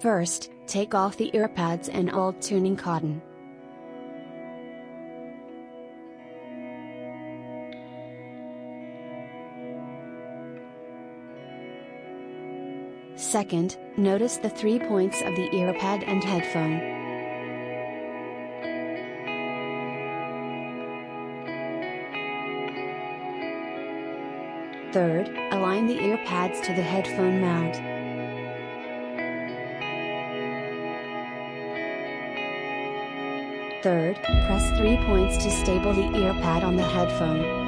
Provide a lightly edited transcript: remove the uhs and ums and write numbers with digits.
First, take off the earpads and old tuning cotton. Second, notice the 3 points of the earpad and headphone. Third, align the earpads to the headphone mount. Third, press 3 points to stable the earpad on the headphone.